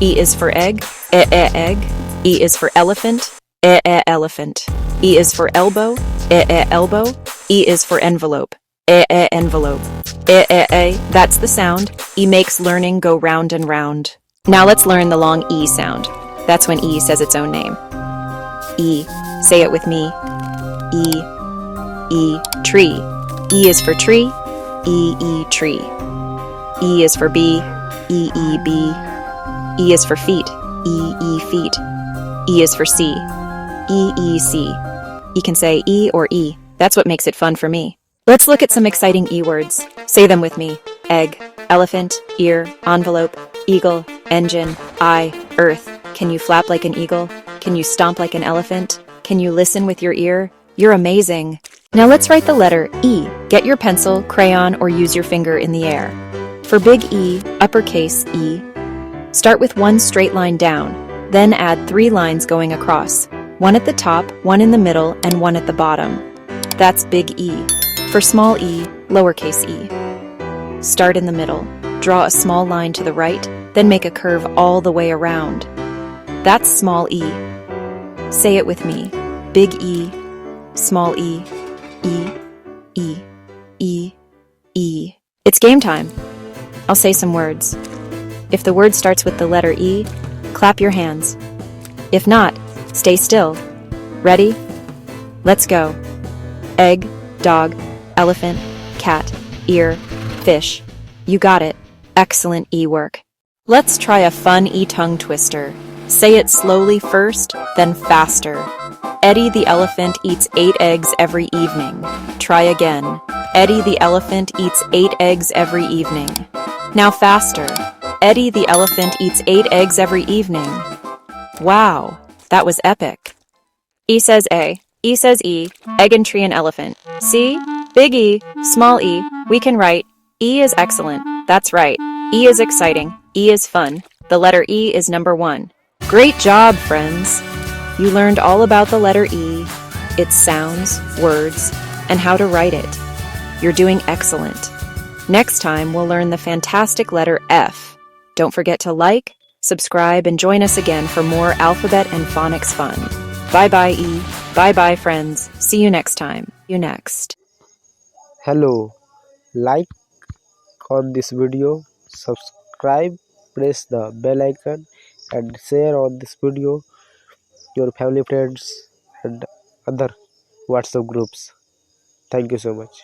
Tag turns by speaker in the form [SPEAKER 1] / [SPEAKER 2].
[SPEAKER 1] E is for egg, egg. E is for elephant, elephant. E is for elbow, elbow. E is for envelope, envelope. That's the sound. E makes learning go round and round. Now let's learn the long E sound. That's when E says its own name. E. Say it with me. E, tree. E is for tree, tree. E is for bee, bee. E is for feet, feet. E is for C, C. You can say E or E. That's what makes it fun for me. Let's look at some exciting E words. Say them with me. Egg, elephant, ear, envelope, eagle, engine, eye, earth. Can you flap like an eagle? Can you stomp like an elephant? Can you listen with your ear? You're amazing. Now let's write the letter E. Get your pencil, crayon, or use your finger in the air. For big E, uppercase E, start with one straight line down, then add 3 lines going across. One at the top, one in the middle, and one at the bottom. That's big E. For small e, lowercase e. Start in the middle. Draw a small line to the right, then make a curve all the way around. That's small e. Say it with me. Big E, small e, E, E, E, E. It's game time. I'll say some words. If the word starts with the letter E, clap your hands. If not, stay still. Ready? Let's go. Egg, dog, elephant, cat, ear, fish. You got it. Excellent E work. Let's try a fun E tongue twister. Say it slowly first, then faster. Eddie the elephant eats 8 eggs every evening. Try again. Eddie the elephant eats 8 eggs every evening. Now faster. Eddie the elephant eats 8 eggs every evening. Wow, that was epic. E says A, E says E, egg and tree and elephant. See? Big E, small e, we can write. E is excellent. That's right. E is exciting. E is fun. The letter E is number 1. Great job, friends! You learned all about the letter E, its sounds, words, and how to write it. You're doing excellent. Next time, we'll learn the fantastic letter F. Don't forget to like, subscribe, and join us again for more alphabet and phonics fun. Bye-bye, E. Bye-bye, friends. See you next time. You next.
[SPEAKER 2] Hello. Like on this video, subscribe, press the bell icon, and share on this video your family, friends, and other WhatsApp groups. Thank you so much.